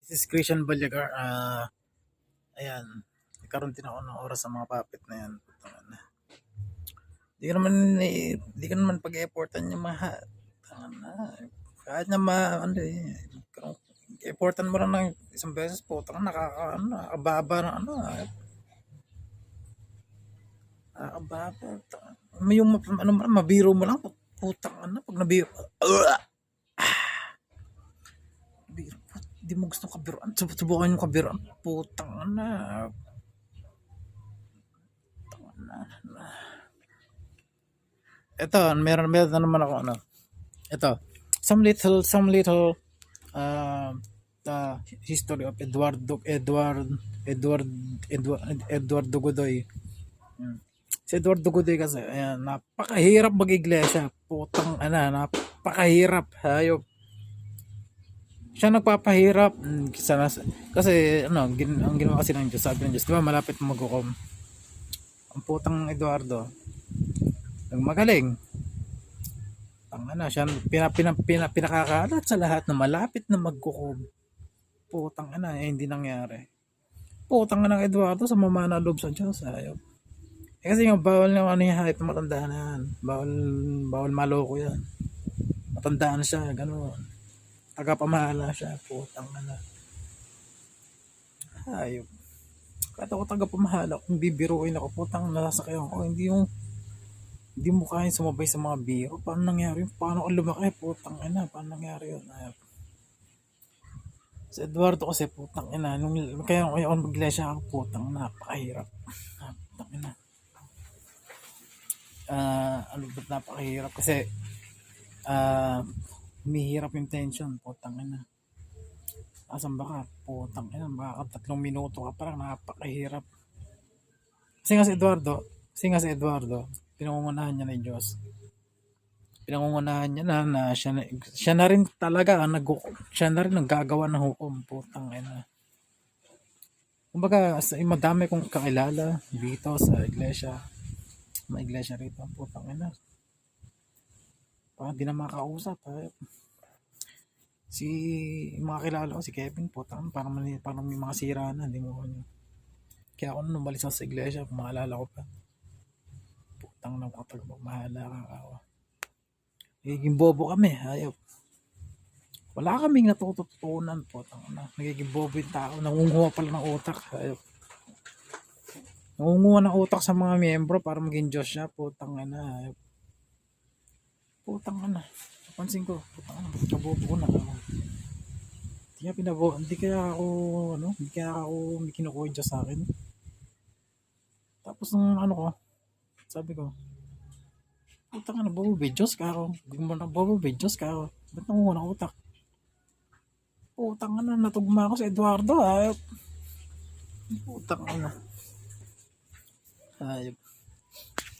This is Christian Balyagar. Ayan. Nagkaroon din ako ng oras sa mga puppet na yan. Di ka naman pag-effortan yung mga kahit na ano effortan mo lang ng isang beses po, nakakababa ng nakakababa. May yung mabiro mo lang, putang pag nabiro, di mo gusto kabiruan, subukan yung kabiruan, putang ito, meron na naman ako ito, some little history of Eduardo Godoy. Si Eduardo Godoy kasi, ayan, napakahirap mag-iglesia, putang napakahirap, hayop. Siya nagpapahirap kasi ang ginawa kasi ng Diyos, sabi ng Diyos, di ba malapit maghukom ang putang Eduardo, magaling siya pinakakalat sa lahat na malapit na maghukom, putang hindi nangyari, putang ng Eduardo sa mamana loob sa Diyos, hayop. Kasi yung bawal na kahit matanda na yan, bawal maloko yan, matanda na siya, gano'n, tagapamahala siya, putang hayop. Kahit ako tagapamahala, kung bibiruin ako, putang nasasakyan ko, hindi mo kaya sumabay sa mga biro. Paano nangyari yun? Paano ka lumaki? Putang paano nangyari yun? Si Eduardo kasi, putang kaya ako mag-iglesia ako, putang napakahirap. Putang ano ba't napakahirap? Kasi humihirap yung tension, putang asan ba ka? Putang baka 3 minuto ka parang napakahirap. Kasi nga si Eduardo, pinangungunahan niya ng Diyos. Pinangungunahan niya na siya na rin talaga siya na rin naggagawa ng hukom, putang Kumbaga, madami kong kakilala dito sa iglesia. May iglesia rito, putang parang di na makausap. Mga kilala ko, si Kevin, putang parang may mga sira na, hindi mo kaya ako nung umalis sa iglesia, maalala ko pa, putang kapag magmahala ka, nagiging bobo kami, hayop. Wala kaming natututunan, putang nagiging bobo yung tao, nangunguha pala ng utak, hayop. Nangunguha ng utak sa mga miyembro para maging Diyos siya, putang hayop. Putang napansin ko, putang kabobo ko na. Hindi kaya ako may kinukuha yung Diyos sa akin. Tapos ko, sabi ko, putang bobo Diyos ka ako. Bobo Diyos ka ako. Ba't nangunguha ng utak? Putang natugma ako sa Eduardo, hayop. Putang hayop.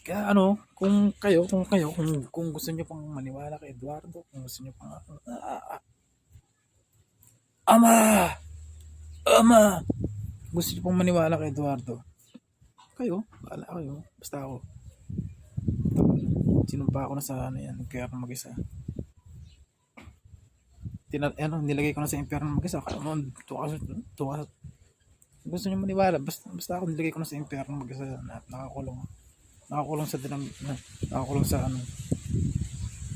Kaya kung gusto niyo pang maniwala kay Eduardo, kung gusto niyo pang Ama! Gusto niyo pang maniwala kay Eduardo, bahala kayo. Basta ako, sinumpa ako na sa yan, kaya ako mag-isa. Nilagay ko na sa impyerno mag-isa. Gusto niyo maniwala, basta ako nilagay ko na sa impyerno mag-isa, nakakulong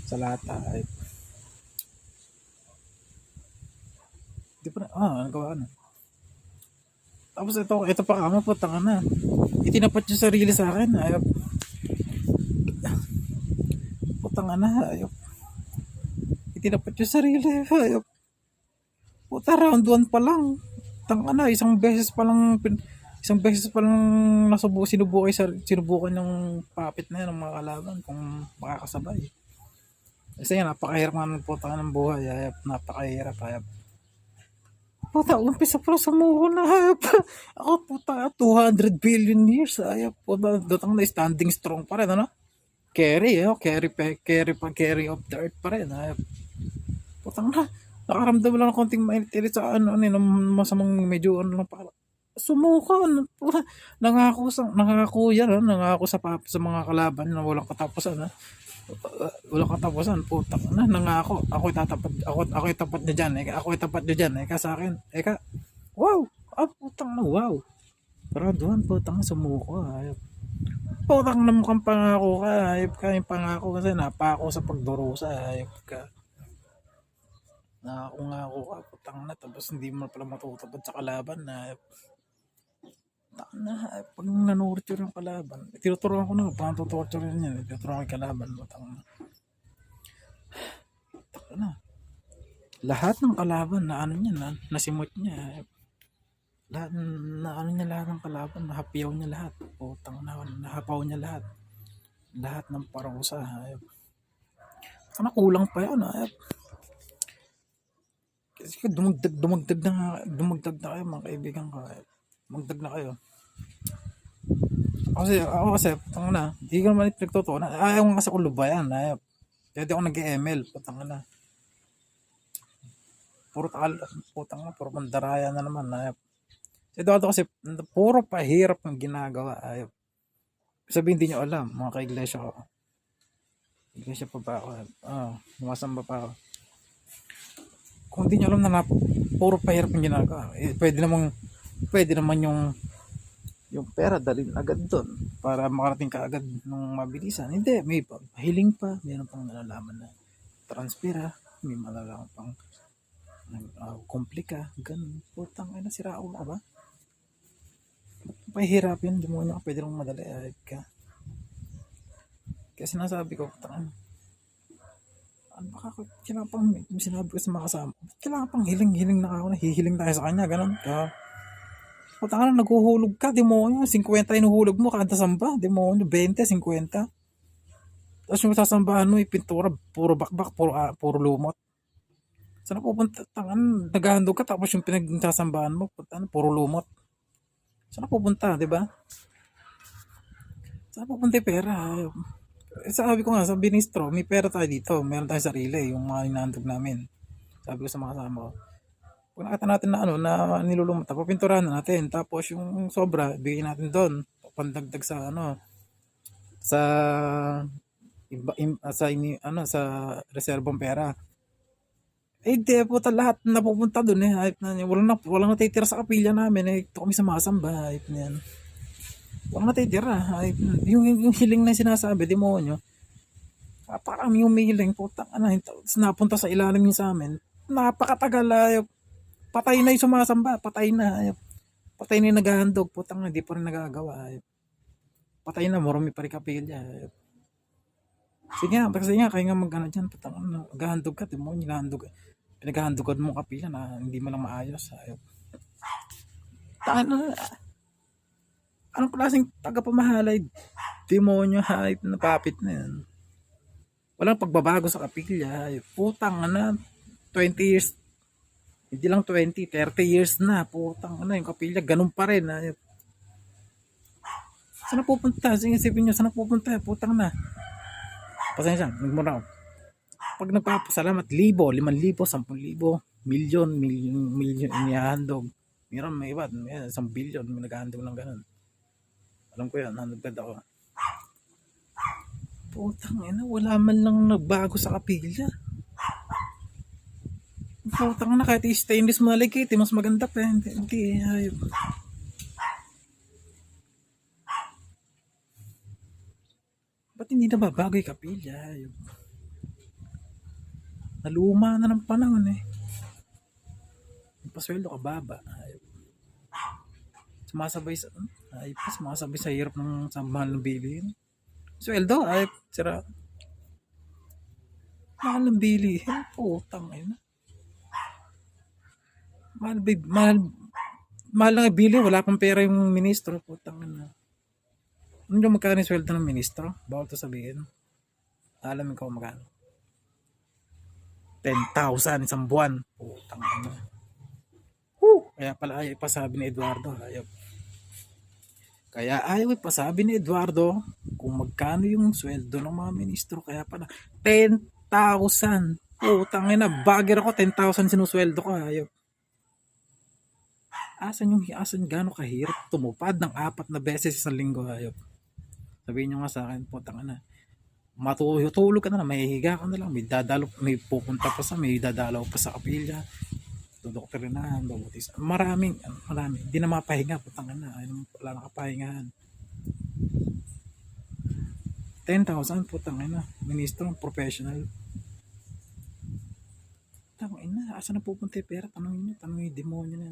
sa lata. Di pa nagawa na. Tapos ito pa kama, putang itinapat yung sarili sa akin, ayop. Putang ayop. Itinapat yung sarili, ayop. Puta, round 1 pa lang. Isang beses pa lang sinubukan ng puppet na yan ng mga kalaban kung makakasabay. Kasi yan, napakahirap nga ng putang ng buhay, ayop. Napakahirap, ayop. Puta, umpisa pala sumuko na, hayop. Ako, puta, 200 billion years, hayop. Puta, datang na standing strong pa rin, Carry of the earth pa rin, hayop. Putang nakaramdam lang ng konting mainit sa masamang medyo para sumuko, nangako sa mga kalaban na walang katapusan, Walang katapusan, putang na, nangako. Ako'y tapat niya dyan. Ako'y tapat niya dyan. Eka sa akin. Eka, wow! Putang na, wow! Pero doon, putang na, sumuko. Ayop. Putang na mukhang pangako ka. Ayop ka yung pangako kasi napako sa pagdurusa. Ayop ka. Nakakungako ka, putang na. Tapos hindi mo pala matutupad sa kalaban. Ayop. Putang na, ayop. Pag nanurture yung kalaban, tinuturuan ko na, paano tutorture yun yan. Tinuturuan ko yung kalaban. Putang na. Putang na. Lahat ng kalaban na ano niya, nasimot niya. Ayop. Lahat na ano niya, lahat ng kalaban, nahapiyaw niya lahat. Putang na, nahapaw niya lahat. Lahat ng parusa. Ayop. Sana kulang pa yun. Ayop. Kasi dumagdag na kayo mga kaibigan ko. Ayop. Dumagdag na kayo. Ako kasi, putang na, hindi ko naman ito nagtotoo. Ayaw nga kasi ko lubayan. Ayop. Kaya di ako nag-ML. Putang na. Putang na, puro mandaraya na naman. Ayop. Si Dodo kasi, puro pahirap ang ginagawa. Ayop. Sabihin hindi nyo alam, mga kaiglesia ko. Iglesia pa ba ako? Lumasamba pa ako. Kung hindi nyo alam na puro pahirap ang ginagawa. Pwede naman yung pera dalhin agad doon para makarating ka agad ng mabilisan. Hindi, may hiling pa, mayroon pang nalalaman na transfera, may malalaman pang komplika, ganun. Putang ina, sira ulo ka ba? Pahirap yun, demonyo ka, pwede lang madali. Ka. Kaya sinasabi ko, putang ano baka kailangan pang, sinabi ko sa mga kasama, kailangan pang hiling na ako, hihiling tayo sa kanya, ganun. Putang na, naghuhulog ka, demonyo, 50 inuhulog mo kada samba, demonyo, 20, 50. Tapos yung sasambahan mo, pintura, puro bakbak, puro lumot. Saan pupunta? Tangan, naghahandog ka, tapos yung pinagsasambahan mo, puro lumot. Saan pupunta, di ba? Saan pupunta yung pera? Sabi ko nga, sa ministro, may pera tayo dito, meron tayong sarili, yung mga inahandog namin. Sabi ko sa mga kasama ko, kung nakita natin na na nilulumot, papinturahan na natin. Tapos yung sobra, bigyan natin doon. Pandagdag sa sa sa reserbong pera. Di po lahat napupunta doon eh. Walang natitira sa kapilya namin eh. Ito kami sa masamba. Yan. Walang natitira. Yung hiling na sinasabi, demonyo. Parang yung humihiling, putang napunta sa ilalim yung sa amin. Napakatagal. Patay na yung sumasamba. Patay na yung naghahandog. Putang hindi pa rin nagagawa. Patay na, marami pa rin kapilya. Sige nga, kaya nga mag-ano dyan. Putang naghahandog ka, demonyo, pinaghahandogan mo kapila na hindi mo lang maayos. Anong klaseng tagapamahalay? Demonyo, hype na papit na yan. Walang pagbabago sa kapilya. Putang 20 years, hindi lang 20, 30 years na. Putang yung kapilya, ganun pa rin. Saan pupunta? Sige, isipin nyo, saan pupunta? Putang na. Pasensya, nagmura ako. Pag nagpapasalamat, 1,000, 5,000, 10,000, milyon inihahandog. Meron may iba, may 1 billion, may naghahandog ng ganun. Alam ko yan, nanagad ako. Putang ina, wala man lang nagbago sa kapilya. Putang na, kahit stainless maligit, mas maganda pa. Hindi, ayop. Ba't hindi na babago yung kapilya? Ayop. Naluma na ng panahon eh. Pasweldo ka baba. Ayop. Sumasabay sa hirap ng sa mahal ng bilihin. Sweldo, ayop. Sira. Mahal ng bilihin. Putang ina. Mahal lang bili, wala pang pera yung ministro. Putang ina. Ano yung magkano yung sweldo ng ministro? Bawal to sabihin. Alamin ko magkano. 10,000 isang buwan. Putang ina. Kaya pala ayaw ipasabi ni Eduardo. Kaya ayaw ipasabi ni Eduardo kung magkano yung sweldo ng mga ministro. Kaya pala 10,000. Putang ina, bagger ako 10,000 sinusweldo ko. Ayaw. Asan gano'ng kahirap tumupad ng 4 na beses isang linggo. Ayaw. Sabihin nyo nga sa akin, putang ina. matutulog ka na lang, mahihiga ka na lang, may dadalo, may pupunta pa sa, may dadalaw pa sa kapilya, dodoktrinahan, babutis. Marami. Hindi na mapahinga, putang na, wala na kapahingahan. 10,000, putang ina, ministro, professional. Tangina, asa na pupunta yung pera? Tanongin yung demonyo na yan.